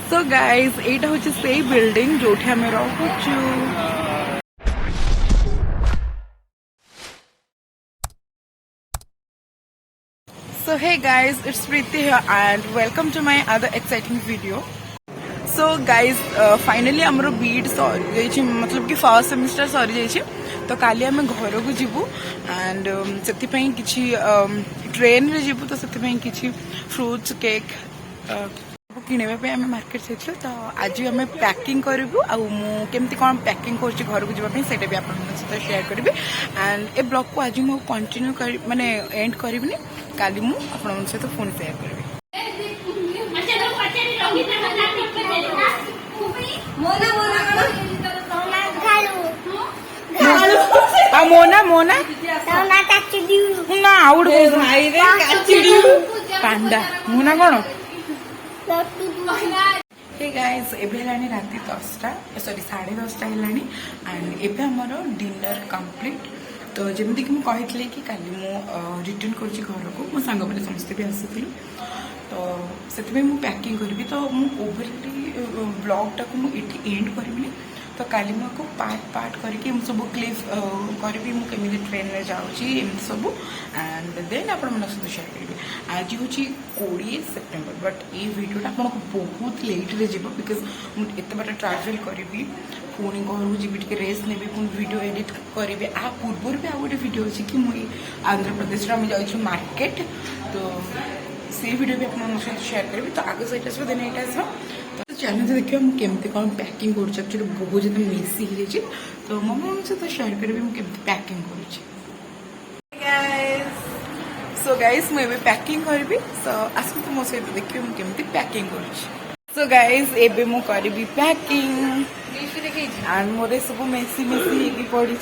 So guys एटा हूँ से building जो आम रोचु। So hey guys, it's Preeti here and welcome to my other exciting video. So guys, finally हमरो Beed sorry जाइछि मतलब कि फर्स्ट सेमिस्टर सॉरी जाइछि तो काली आम घर को जीवु एंड सेति पई किछि ट्रेन रे जीवु तो सेति पई किछि फ्रूट्स केक किणवा पे आम मार्केट जाइछु तो आज आम पैकिंग करूँ आ केमती कौन पैकिंग कर घर को जावाई से भी आप सहित शेयर करी एंड ए ब्लॉग को आज मुझे कंटिन्यू कर माने एंड करी काली मुझे आप सहित फोन शेयर करी। मोना मोना ना आउट पांडा मोना कौन हे गाइस एबे हेलानी राति 10टा सॉरी 10:30 हेलानी एंड एबे हमर डिनर कंप्लीट तो जमती कि मुझे कही कि काली मु रिटर्न कर घर को मो सांग मैंने समस्ते भी आसी तो से मुझे पैकिंग करी तो मुझे ओवरली ब्लॉगटा को मुझे एंड करी तो काली मुझे पार्ट पार्ट करके सब क्लिप करी मुझे ट्रेन में जाऊँगी सब एंड देन आप सहित शेयर करी। आज हूँ 20 सेप्टेम्बर बट ये वीडियोटा आपको बहुत लेट्रे जीव बिकज मुझे बाट ट्राभेल करी पुणी घर को जी टे रेस्ट नेबी पुणी वीडियो एडिट करी आ पूर्व भी आउ गोटे वीडियो अच्छी कि मुझे आंध्र प्रदेश में जाऊँ मार्केट तो से वीडियो भी आप शेयर करी तो आगे सही आसो देन ये आसो तो चैनल से देखिए मुझे केमती कौन पैकिंग कर बहुत ज़्यादा मेसी हो तो मम्मी सहित शेयर करी मुझे पैकिंग कर। सो गाइज मुझे पैकिंग करी सो आसतु मो सहित देखिए मुझे केमती पैकिंग कर। सो गाइज एबे मु करी पैकिंग एंड मोर सब मेसी मेसी हो पड़ी।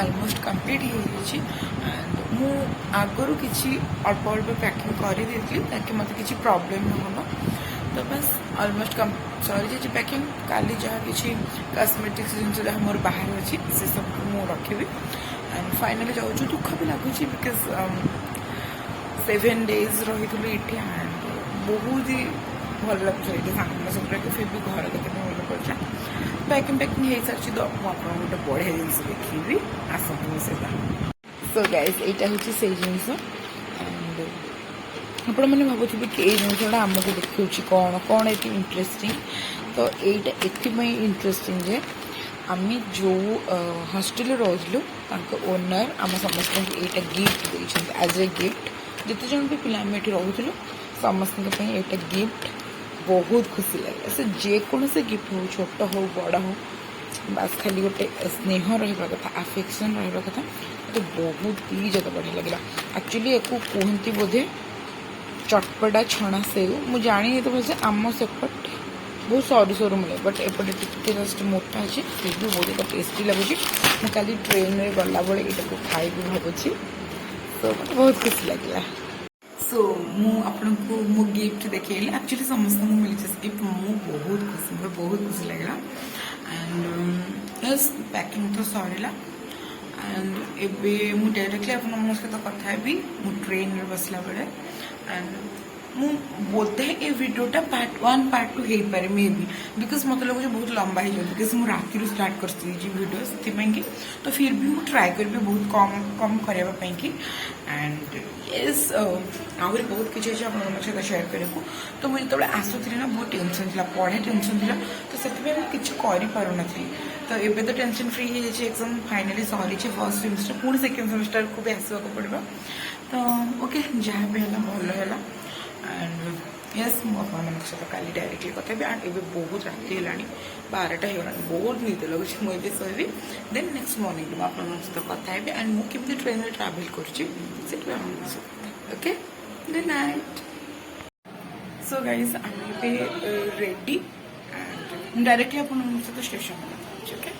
अलमोस्ट कम्प्लीट हो मु आगु किसी अल्प अल्प पैकिंग करदी ताकि मत किसी प्रॉब्लम न हो तो बस अलमोस्ट सरी जाइए पैकिंग काली जहाँ किसी कॉस्मेटिक्स जिन जहाँ मोर बाहर अच्छी से सब मुझे रखी एंड फाइनाली जाऊँ दुख भी लगुच बिकज 7 days रही ये एंड बहुत ही भल लगे ये सांग सब फिर भी घर के भल पड़ा पैकिंग पैकिंग हो सारी तो मुझे गोटे बढ़िया जिन देखी आसतु मो सहित। सो गाइज यहाँ हूँ से जिनस एंड आपण मैंने भावुथे कि ये जिनसा आमको देखा कौन कौन ये इंटरेस्टिंग तो यहाँ इंटरेस्टिंग जे आम जो हॉस्टेल रोलु ओनर आम समस्त यहाँ गिफ्ट देते एज ए गिफ्ट जिते जन भी पिला ये रोलु समस्त यहाँ गिफ्ट बहुत खुशी लगे से जेकोसी गिफ्ट हो छोट हो बड़ हो बास खाली गोटे स्नेह रहा कथा आफेक्शन रहा कथा तो बहुत ही ज़्यादा बढ़िया लगे एक्चुअली एक कहती बोधे चटपटा छणा सेव मुझे जानी तो भलसे आम सेपट बहुत सरू सरू मिले बट एपटे टिके जस्ट मोटा अच्छे फिर भी बहुत ज़्यादा टेस्टी लगुच मुझे खाली ट्रेन में गला बेले यहाँ खाइबी भावुची तो मत बहुत खुशी लगे। सो मुझे मो गिफ्ट देखिए एक्चुअली समस्त मिली गिफ्ट मुझे बहुत खुशी लगे एंड बस पैकिंग तो सरला एंड एबे मु डायरेक्टली आप सहित कथा भी ट्रेन में बसला बेले एंड मु बोलते हैं ये वीडियोटा पार्ट 1 पार्ट 2 हो पारे मे बी बिकज मत लगे बहुत लंबा हो जाए बिकज मुझे राति स्टार्ट कर वीडियो से तो फिर भी मुझे ट्राए करी बहुत कम कम करने की एंड येस आहरी बहुत किसी अच्छे आप सहित सेयार करने तो मुझे जो आसूरी ना बहुत टेंशन था पढ़े टेंशन था तो से किसी कर तो ये तो टेंशन फ्री हो जाए एग्जाम फाइनाली सरी फर्स्ट सेमिस्टर पुणी सेकेंड सेमिस्टर को भी आसवाक पड़ो तो ओके जहाँ भी है भल है एंड यस मुझे सहित काली डायरेक्टली कथी एंड ये बहुत राति है 12टा होगा बहुत निद लगे मुझे शोबी देन नेक्स्ट मॉर्निंग में आप सहित कथा एंड मुझे ट्रेन में ट्रावेल कर okay good night so guys आम रेडी एंड डायरेक्टली आप सहित स्टेशन में ओके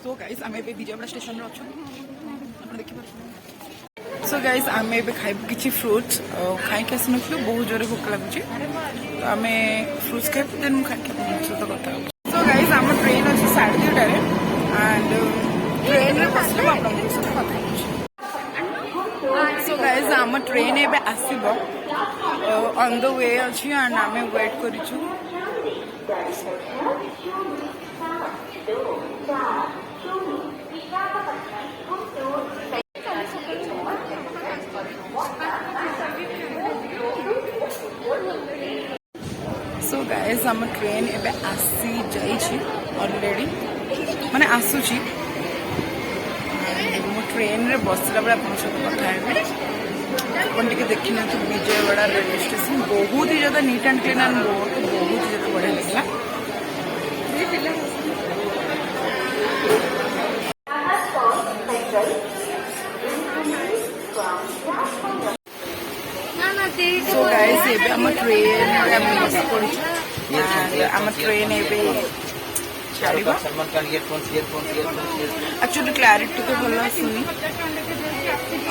सो गाइस आम विजयवाड़ा स्टेशन में अच्छे देखिए सो गाइस आम खाइबू किसी फ्रुट्स खाई आसन बहुत जोर भोक लगुच तो आम फ्रुट्स खाइबू देन मुझे खाई सहित कथा सो गाइस आम ट्रेन अच्छे 2:30 एंड ट्रेन में बसले सहित कथा सो गाइस आम ट्रेन एबे आसीबो ऑन द वे अच्छी एंड आम वेट करूँ सो गाइस आम ट्रेन एबे आसी जाइए ऑलरेडी माने आसुची मो ट्रेन रे बसला बेला अपन सहित कथा है अपन टिके देखी ना तो विजयवाड़ा रेलवे स्टेशन बहुत ही ज्यादा नीट एंड क्लीन एंड बहुत ही ज्यादा बढ़िया लगला सो गाइस एबे हम ट्रेन बस पड़ी आम ट्रेन एबे छाड़िबा एक्चुअली क्लैरिटी तो भल आसुनी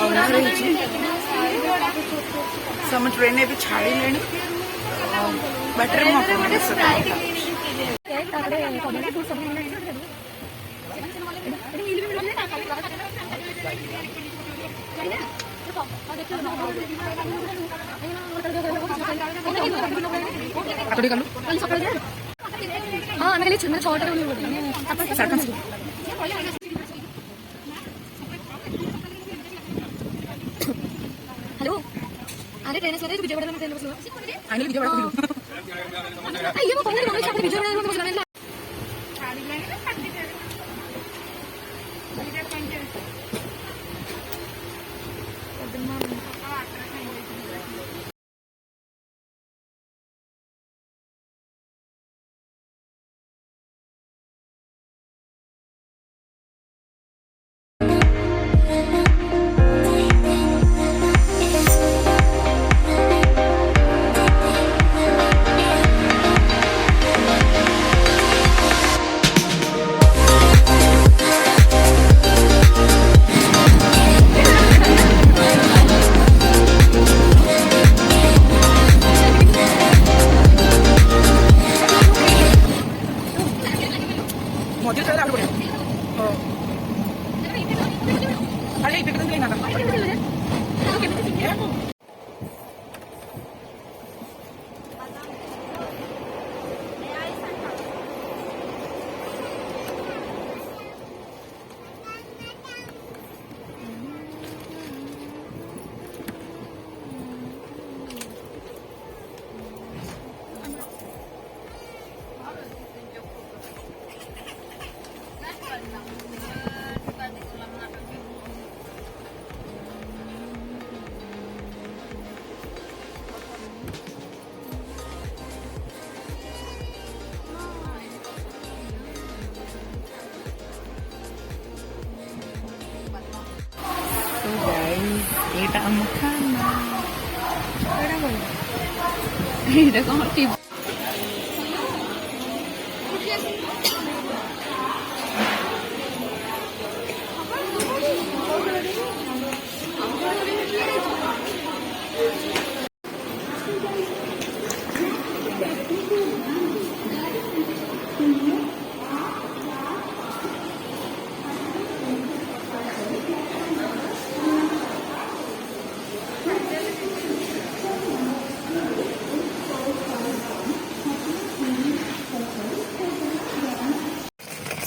अंधार होची सो हम ट्रेन एबे छाड़ी लेनी बैटरी में हेलो अरे ट्रेन से विजयवाड़ा में ट्रेन बसलो आगे विजयवाड़ा ये वो कौन है विजयवाड़ा में बसलो Namkhana. ଏଇଟା କ'ଣ ଟିଭି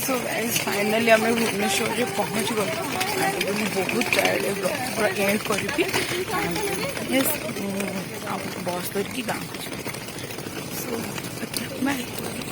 सो गाइस फाइनली आम भुवनेश्वर पहुँच गलु बहुत टायर्ड पूरा एंड करी बस धरिकी गाँव को सो बाय।